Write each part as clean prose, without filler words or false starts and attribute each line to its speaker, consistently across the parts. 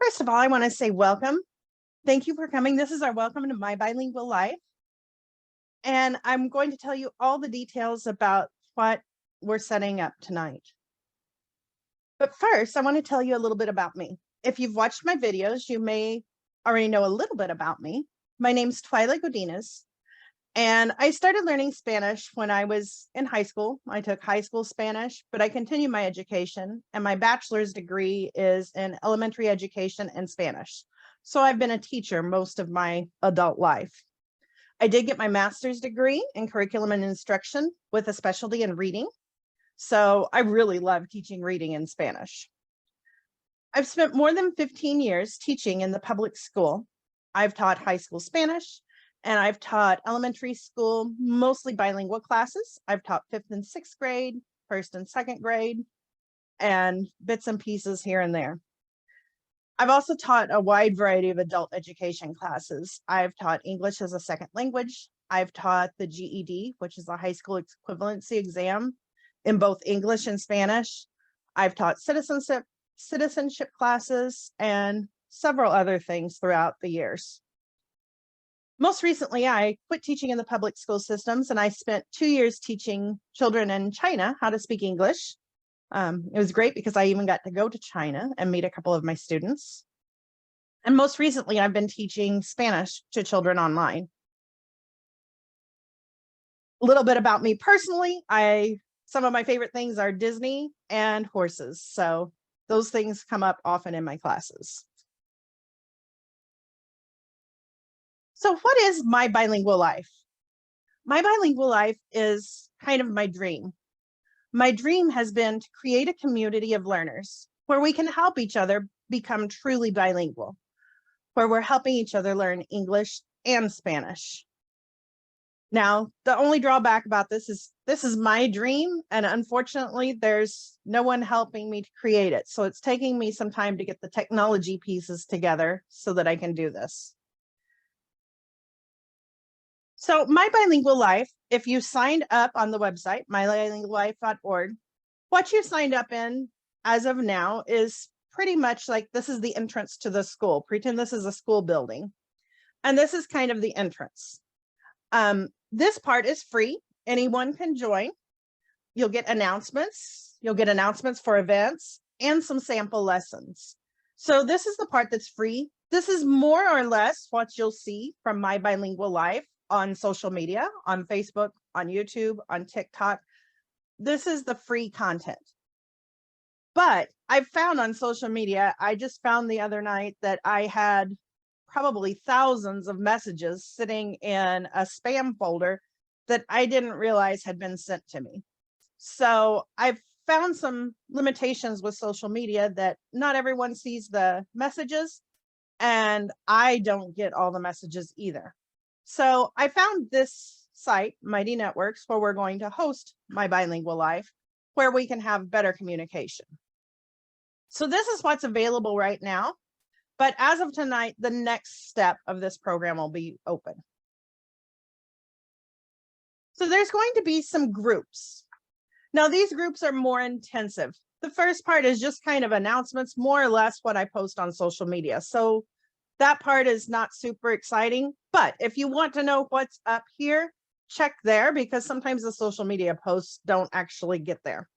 Speaker 1: First of all, I want to say welcome. Thank you for coming. This is our welcome to My Bilingual Life. And I'm going to tell you all the details about what we're setting up tonight. But first, I want to tell you a little bit about me. If you've watched my videos, you may already know a little bit about me. My name's Twyla Godinez, and I started learning Spanish when I was in high school. I took high school Spanish, but I continued my education, and my bachelor's degree is in elementary education and Spanish. So I've been a teacher most of my adult life. I did get my master's degree in curriculum and instruction with a specialty in reading. So I really love teaching reading in Spanish. I've spent more than 15 years teaching in the public school. I've taught high school Spanish, and I've taught elementary school, mostly bilingual classes. I've taught 5th and 6th grade, 1st and 2nd grade, and bits and pieces here and there. I've also taught a wide variety of adult education classes. I've taught English as a second language. I've taught the GED, which is a high school equivalency exam, in both English and Spanish. I've taught citizenship classes and several other things throughout the years. Most recently, I quit teaching in the public school systems, and I spent 2 years teaching children in China how to speak English. It was great because I even got to go to China and meet a couple of my students. And most recently, I've been teaching Spanish to children online. A little bit about me personally. Some of my favorite things are Disney and horses. So those things come up often in my classes. So what is my bilingual life? My bilingual life is kind of my dream. My dream has been to create a community of learners where we can help each other become truly bilingual, where we're helping each other learn English and Spanish. Now, the only drawback about this is my dream, and unfortunately, there's no one helping me to create it. So it's taking me some time to get the technology pieces together so that I can do this. So my bilingual life, if you signed up on the website, mybilinguallife.org, what you signed up in as of now is pretty much like this is the entrance to the school. Pretend this is a school building. And this is kind of the entrance. This part is free. Anyone can join. You'll get announcements. You'll get announcements for events and some sample lessons. So this is the part that's free. This is more or less what you'll see from My Bilingual Life on social media, on Facebook, on YouTube, on TikTok. This is the free content. But I've found on social media, I just found the other night that I had probably thousands of messages sitting in a spam folder that I didn't realize had been sent to me. So I've found some limitations with social media that not everyone sees the messages, and I don't get all the messages either. So I found this site, Mighty Networks, where we're going to host My Bilingual Life, where we can have better communication. So this is what's available right now. But as of tonight, the next step of this program will be open. So there's going to be some groups. Now, these groups are more intensive. The first part is just kind of announcements, more or less what I post on social media. So that part is not super exciting. But if you want to know what's up here, check there, because sometimes the social media posts don't actually get there.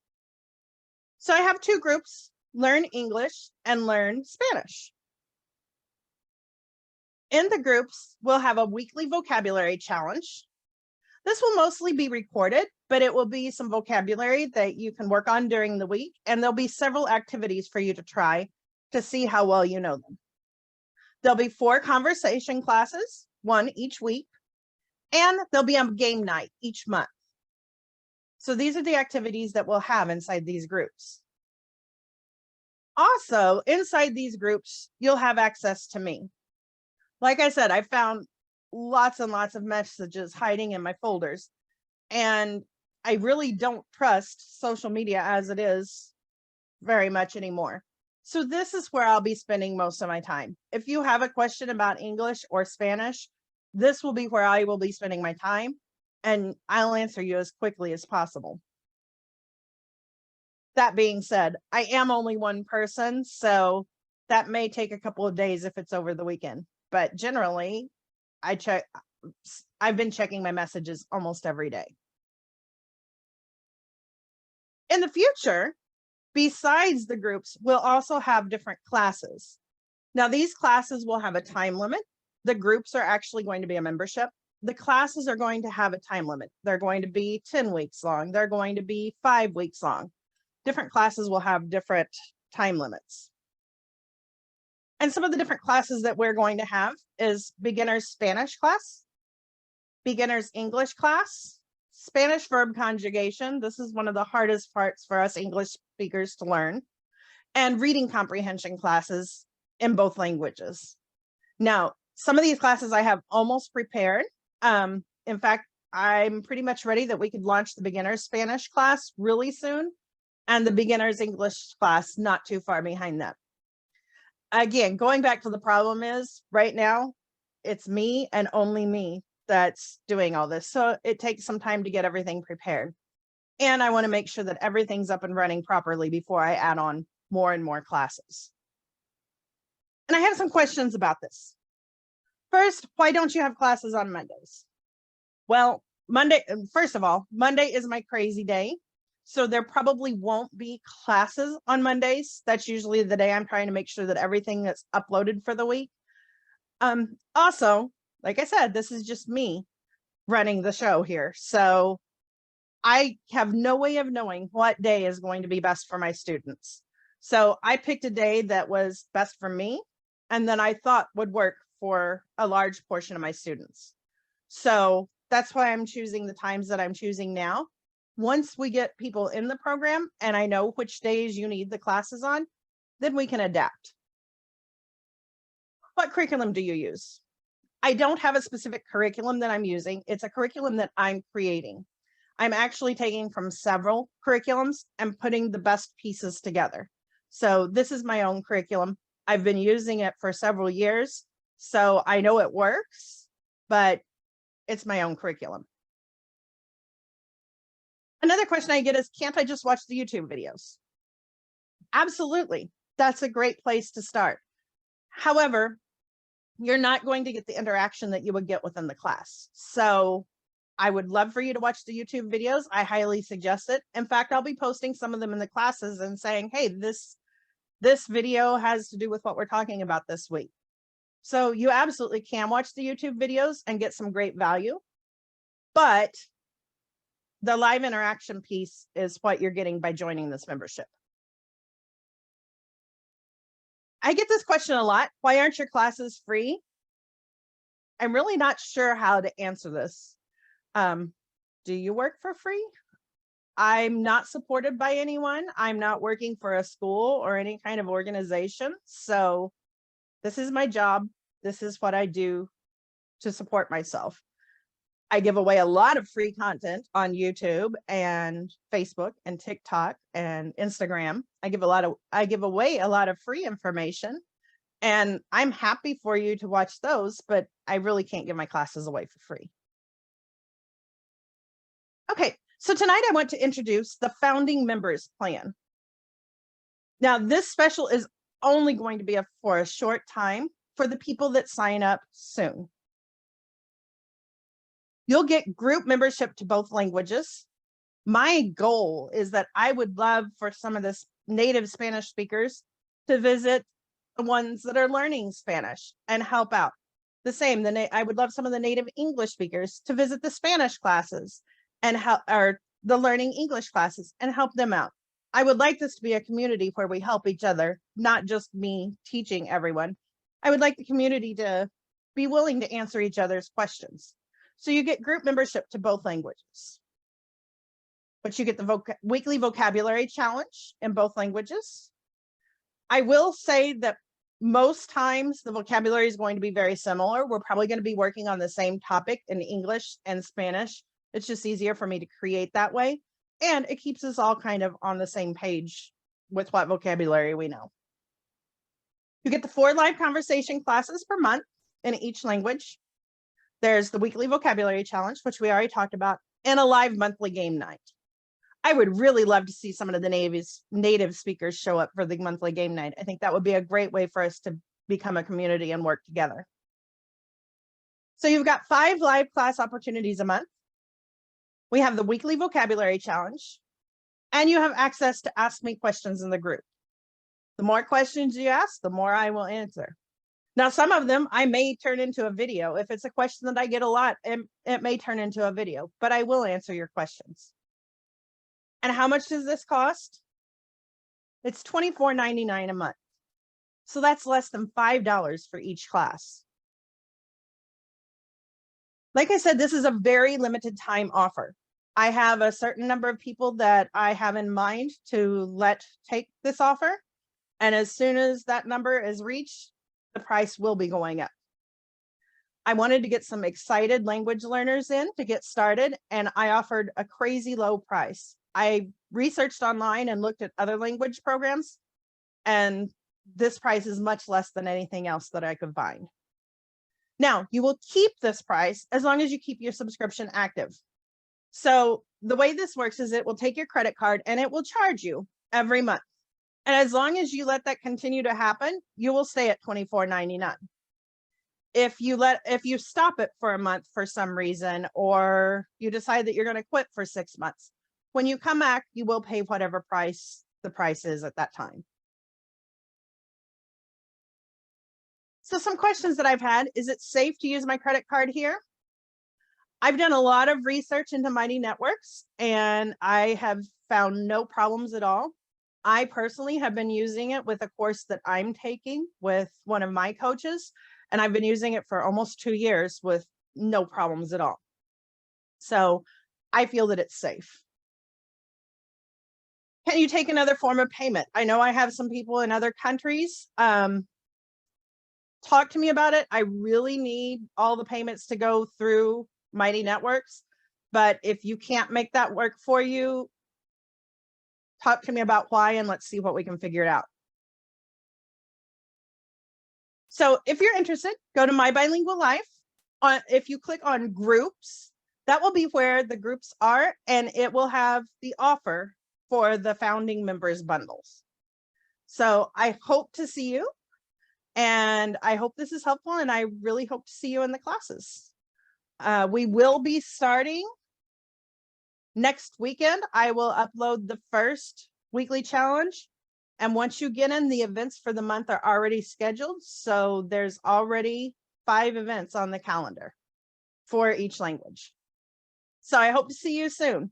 Speaker 1: So I have 2 groups, Learn English and Learn Spanish. In the groups, we'll have a weekly vocabulary challenge. This will mostly be recorded, but it will be some vocabulary that you can work on during the week, and there'll be several activities for you to try to see how well you know them. There'll be 4 conversation classes, 1 each week, and there'll be a game night each month. So these are the activities that we'll have inside these groups. Also, inside these groups, you'll have access to me. Like I said, I found lots and lots of messages hiding in my folders, and I really don't trust social media as it is very much anymore. So this is where I'll be spending most of my time. If you have a question about English or Spanish, this will be where I will be spending my time, and I'll answer you as quickly as possible. That being said, I am only one person, so That may take a couple of days if it's over the weekend, but generally I've been checking my messages almost every day. In the future, besides the groups, we'll also have different classes. Now, these classes will have a time limit. The groups are actually going to be a membership. The classes are going to have a time limit. They're going to be 10 weeks long. They're going to be 5 weeks long. Different classes will have different time limits. And some of the different classes that we're going to have is beginner's Spanish class, beginner's English class, Spanish verb conjugation. This is one of the hardest parts for us English speakers to learn, and reading comprehension classes in both languages. Now, some of these classes I have almost prepared. In fact, I'm pretty much ready that we could launch the beginner's Spanish class really soon and the beginner's English class not too far behind that. Again, going back to the problem is right now, it's me and only me that's doing all this. So it takes some time to get everything prepared. And I want to make sure that everything's up and running properly before I add on more and more classes. And I have some questions about this. First, why don't you have classes on Mondays? Well, first of all, Monday is my crazy day. So there probably won't be classes on Mondays. That's usually the day I'm trying to make sure that everything that's uploaded for the week. Also, like I said, this is just me running the show here. So I have no way of knowing what day is going to be best for my students. So I picked a day that was best for me, and then I thought would work for a large portion of my students. So that's why I'm choosing the times that I'm choosing now. Once we get people in the program and I know which days you need the classes on, then we can adapt. What curriculum do you use? I don't have a specific curriculum that I'm using. It's a curriculum that I'm creating. I'm actually taking from several curriculums and putting the best pieces together. So this is my own curriculum. I've been using it for several years, so I know it works, but it's my own curriculum. Another question I get is, can't I just watch the YouTube videos? Absolutely. That's a great place to start. However, you're not going to get the interaction that you would get within the class. So I would love for you to watch the YouTube videos. I highly suggest it. In fact, I'll be posting some of them in the classes and saying, hey, this video has to do with what we're talking about this week. So you absolutely can watch the YouTube videos and get some great value. But the live interaction piece is what you're getting by joining this membership. I get this question a lot. Why aren't your classes free? I'm really not sure how to answer this. Do you work for free? I'm not supported by anyone. I'm not working for a school or any kind of organization. So this is my job. This is what I do to support myself. I give away a lot of free content on YouTube and Facebook and TikTok and Instagram. I give away a lot of free information, and I'm happy for you to watch those, but I really can't give my classes away for free. Okay, so tonight I want to introduce the Founding Members Plan. Now, this special is only going to be for a short time for the people that sign up soon. You'll get group membership to both languages. My goal is that I would love for some of the native Spanish speakers to visit the ones that are learning Spanish and help out. The same, I would love some of the native English speakers to visit the Spanish classes and help, or the learning English classes, and help them out. I would like this to be a community where we help each other, not just me teaching everyone. I would like the community to be willing to answer each other's questions. So you get group membership to both languages. But you get the weekly vocabulary challenge in both languages. I will say that most times the vocabulary is going to be very similar. We're probably going to be working on the same topic in English and Spanish. It's just easier for me to create that way. And it keeps us all kind of on the same page with what vocabulary we know. You get the 4 live conversation classes per month in each language. There's the weekly vocabulary challenge, which we already talked about, and a live monthly game night. I would really love to see some of the native speakers show up for the monthly game night. I think that would be a great way for us to become a community and work together. So you've got 5 live class opportunities a month. We have the weekly vocabulary challenge, and you have access to ask me questions in the group. The more questions you ask, the more I will answer. Now, some of them I may turn into a video. If it's a question that I get a lot, it may turn into a video, but I will answer your questions. And how much does this cost? It's $24.99 a month. So that's less than $5 for each class. Like I said, this is a very limited time offer. I have a certain number of people that I have in mind to let take this offer. And as soon as that number is reached, the price will be going up. I wanted to get some excited language learners in to get started, and I offered a crazy low price. I researched online and looked at other language programs, and this price is much less than anything else that I could find. Now, you will keep this price as long as you keep your subscription active. So the way this works is it will take your credit card and it will charge you every month. And as long as you let that continue to happen, you will stay at $24.99. If you stop it for a month for some reason, or you decide that you're going to quit for 6 months, when you come back, you will pay whatever price the price is at that time. So some questions that I've had: is it safe to use my credit card here? I've done a lot of research into Mighty Networks, and I have found no problems at all. I personally have been using it with a course that I'm taking with one of my coaches, and I've been using it for almost 2 years with no problems at all. So I feel that it's safe. Can you take another form of payment? I know I have some people in other countries. Talk to me about it. I really need all the payments to go through Mighty Networks, but if you can't make that work for you, talk to me about why, and let's see what we can figure it out. So if you're interested, go to My Bilingual Life. If you click on groups, that will be where the groups are, and it will have the offer for the founding members bundles. So I hope to see you, and I hope this is helpful, and I really hope to see you in the classes. We will be starting next weekend. I will upload the first weekly challenge. And once you get in, the events for the month are already scheduled. So there's already 5 events on the calendar for each language. So I hope to see you soon.